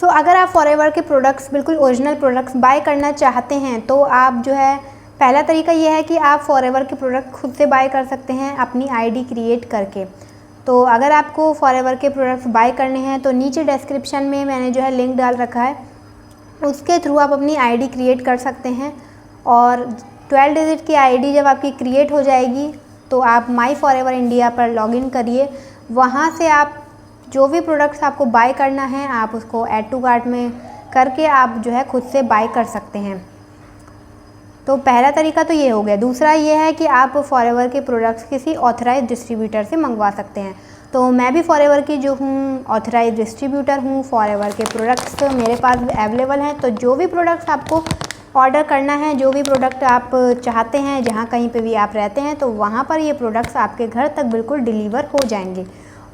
अगर आप फॉरएवर के प्रोडक्ट्स बिल्कुल ओरिजिनल प्रोडक्ट्स बाय करना चाहते हैं तो आप जो है पहला तरीका ये है कि आप फॉरएवर के प्रोडक्ट खुद से बाय कर सकते हैं अपनी आईडी क्रिएट करके। तो अगर आपको फॉरएवर के प्रोडक्ट्स बाय करने हैं तो नीचे डिस्क्रिप्शन में मैंने जो है लिंक डाल रखा है, उसके थ्रू आप अपनी आईडी क्रिएट कर सकते हैं। और 12 डिजिट की आईडी जब आपकी क्रिएट हो जाएगी तो आप माई फॉरएवर इंडिया पर लॉगिन करिए। वहाँ से आप जो भी प्रोडक्ट्स आपको बाय करना है आप उसको ऐड टू कार्ट में करके आप जो है खुद से बाय कर सकते हैं। तो पहला तरीका तो ये हो गया। दूसरा ये है कि आप फॉरएवर के प्रोडक्ट्स किसी ऑथराइज डिस्ट्रीब्यूटर से मंगवा सकते हैं। तो मैं भी फॉरएवर की जो हूँ ऑथराइज डिस्ट्रीब्यूटर हूँ। फॉरएवर के प्रोडक्ट्स मेरे पास अवेलेबल हैं। तो जो भी प्रोडक्ट्स आपको ऑर्डर करना है, जो भी प्रोडक्ट आप चाहते हैं, जहाँ कहीं पे भी आप रहते हैं, तो वहाँ पर ये प्रोडक्ट्स आपके घर तक बिल्कुल डिलीवर हो जाएंगे।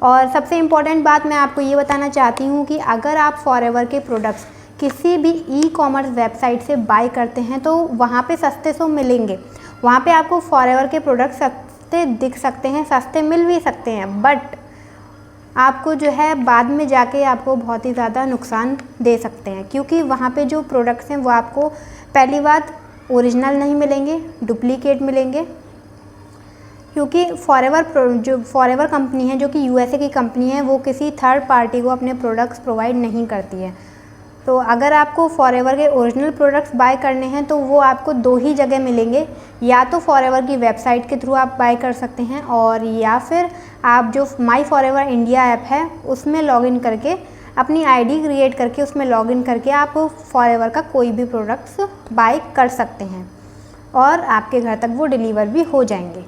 और सबसे इम्पॉर्टेंट बात मैं आपको ये बताना चाहती हूँ कि अगर आप फॉरएवर के प्रोडक्ट्स किसी भी ई-कॉमर्स वेबसाइट से बाय करते हैं तो वहाँ पे सस्ते तो मिलेंगे। वहाँ पे आपको फॉरएवर के प्रोडक्ट सस्ते दिख सकते हैं, सस्ते मिल भी सकते हैं, बट आपको जो है बाद में जाके आपको बहुत ही ज़्यादा नुकसान दे सकते हैं, क्योंकि वहाँ पे जो प्रोडक्ट्स हैं वो आपको पहली बात ओरिजिनल नहीं मिलेंगे, डुप्लीकेट मिलेंगे। क्योंकि फॉरएवर कंपनी है जो कि यूएसए की कंपनी है, वो किसी थर्ड पार्टी को अपने प्रोडक्ट्स प्रोवाइड नहीं करती है। तो अगर आपको फॉरएवर के ओरिजिनल प्रोडक्ट्स बाय करने हैं तो वो आपको दो ही जगह मिलेंगे, या तो फॉरएवर की वेबसाइट के थ्रू आप बाय कर सकते हैं, और या फिर आप जो माई फॉरएवर इंडिया ऐप है उसमें लॉगिन करके अपनी आईडी क्रिएट करके उसमें लॉगिन करके आप फॉरएवर का कोई भी प्रोडक्ट्स बाय कर सकते हैं और आपके घर तक वो डिलीवर भी हो जाएंगे।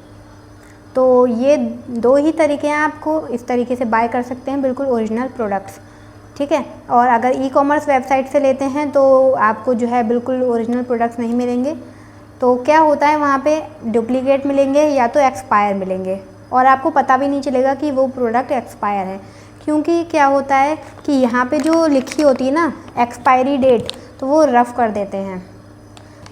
तो ये दो ही तरीके हैं, आपको इस तरीके से बाय कर सकते हैं बिल्कुल ओरिजिनल प्रोडक्ट्स, ठीक है। और अगर ई-कॉमर्स वेबसाइट से लेते हैं तो आपको जो है बिल्कुल ओरिजिनल प्रोडक्ट्स नहीं मिलेंगे। तो क्या होता है, वहाँ पे डुप्लीकेट मिलेंगे या तो एक्सपायर मिलेंगे, और आपको पता भी नहीं चलेगा कि वो प्रोडक्ट एक्सपायर है, क्योंकि क्या होता है कि यहाँ पे जो लिखी होती है ना एक्सपायरी डेट, तो वो रफ़ कर देते हैं,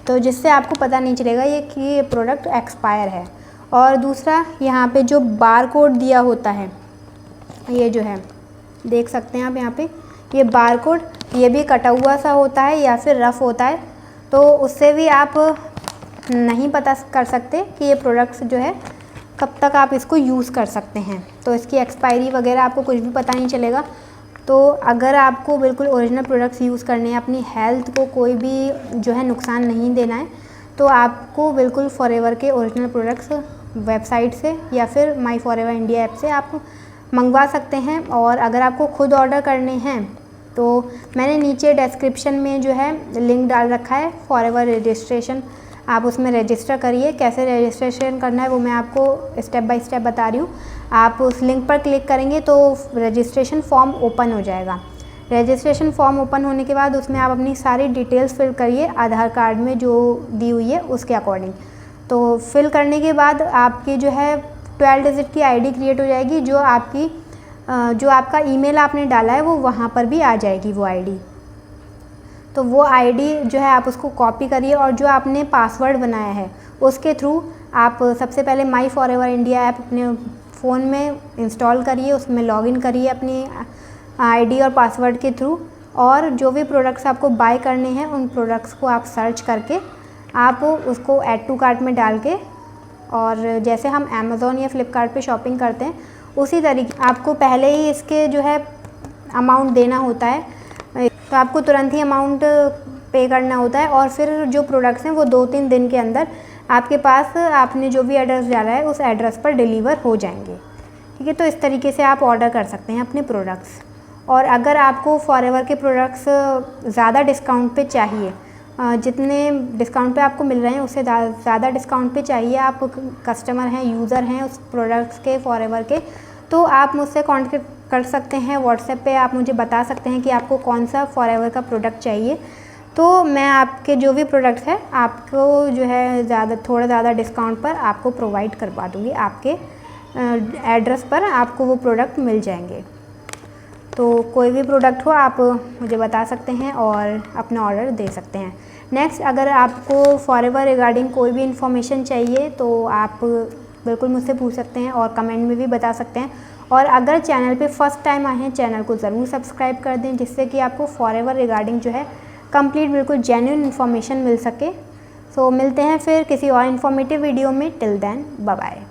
तो जिससे आपको पता नहीं चलेगा कि ये प्रोडक्ट एक्सपायर है। और दूसरा, यहाँ पे जो बार कोड दिया होता है, ये जो है देख सकते हैं आप यहाँ पे, ये बार कोड ये भी कटा हुआ सा होता है या फिर रफ़ होता है, तो उससे भी आप नहीं पता कर सकते कि ये प्रोडक्ट्स जो है कब तक आप इसको यूज़ कर सकते हैं। तो इसकी एक्सपायरी वगैरह आपको कुछ भी पता नहीं चलेगा। तो अगर आपको बिल्कुल ओरिजिनल प्रोडक्ट्स यूज़ करने हैं, अपनी हेल्थ को कोई भी जो है नुकसान नहीं देना है, तो आपको बिल्कुल फॉरएवर के ओरिजिनल प्रोडक्ट्स वेबसाइट से या फिर माई फॉरएवर इंडिया ऐप से आप मंगवा सकते हैं। और अगर आपको खुद ऑर्डर करने हैं तो मैंने नीचे डिस्क्रिप्शन में जो है लिंक डाल रखा है फॉरएवर रजिस्ट्रेशन, आप उसमें रजिस्टर करिए। कैसे रजिस्ट्रेशन करना है वो मैं आपको स्टेप बाय स्टेप बता रही हूँ। आप उस लिंक पर क्लिक करेंगे तो रजिस्ट्रेशन फॉर्म ओपन हो जाएगा। रजिस्ट्रेशन फॉर्म ओपन होने के बाद उसमें आप अपनी सारी डिटेल्स फिल करिए, आधार कार्ड में जो दी हुई है उसके अकॉर्डिंग। तो फिल करने के बाद आपकी जो है 12 डिजिट की आईडी क्रिएट हो जाएगी, जो आपका ईमेल आपने डाला है वो वहाँ पर भी आ जाएगी वो आईडी। तो वो आईडी जो है आप उसको कॉपी करिए और जो आपने पासवर्ड बनाया है उसके थ्रू आप सबसे पहले माई फॉरएवर इंडिया ऐप अपने फ़ोन में इंस्टॉल करिए, उसमें लॉगिन करिए अपनी आईडी और पासवर्ड के थ्रू, और जो भी प्रोडक्ट्स आपको बाय करने हैं उन प्रोडक्ट्स को आप सर्च करके आप उसको ऐड टू कार्ट में डाल के, और जैसे हम अमेज़ॉन या फ्लिपकार्ट पे शॉपिंग करते हैं उसी तरीके आपको पहले ही इसके जो है अमाउंट देना होता है, तो आपको तुरंत ही अमाउंट पे करना होता है, और फिर जो प्रोडक्ट्स हैं वो 2-3 दिन के अंदर आपके पास आपने जो भी एड्रेस डाला है उस एड्रेस पर डिलीवर हो जाएंगे, ठीक है। तो इस तरीके से आप ऑर्डर कर सकते हैं अपने प्रोडक्ट्स। और अगर आपको फॉरएवर के प्रोडक्ट्स ज़्यादा डिस्काउंट पे चाहिए, जितने डिस्काउंट पे आपको मिल रहे हैं उससे ज़्यादा डिस्काउंट पे चाहिए, आप कस्टमर हैं, यूज़र हैं उस प्रोडक्ट्स के फॉरएवर के, तो आप मुझसे कॉन्टेक्ट कर सकते हैं। व्हाट्सएप पे आप मुझे बता सकते हैं कि आपको कौन सा फॉरएवर का प्रोडक्ट चाहिए, तो मैं आपके जो भी प्रोडक्ट्स हैं आपको जो है थोड़ा ज़्यादा डिस्काउंट पर आपको प्रोवाइड करवा दूँगी, आपके एड्रेस पर आपको वो प्रोडक्ट मिल जाएंगे। तो कोई भी प्रोडक्ट हो आप मुझे बता सकते हैं और अपना ऑर्डर दे सकते हैं। नेक्स्ट, अगर आपको फॉरएवर रिगार्डिंग कोई भी इन्फॉर्मेशन चाहिए तो आप बिल्कुल मुझसे पूछ सकते हैं और कमेंट में भी बता सकते हैं। और अगर चैनल पे फर्स्ट टाइम आए हैं, चैनल को ज़रूर सब्सक्राइब कर दें, जिससे कि आपको फॉरएवर रिगार्डिंग जो है कंप्लीट बिल्कुल जेन्युइन इन्फॉर्मेशन मिल सके। सो मिलते हैं फिर किसी और इन्फॉर्मेटिव वीडियो में। Till then bye bye.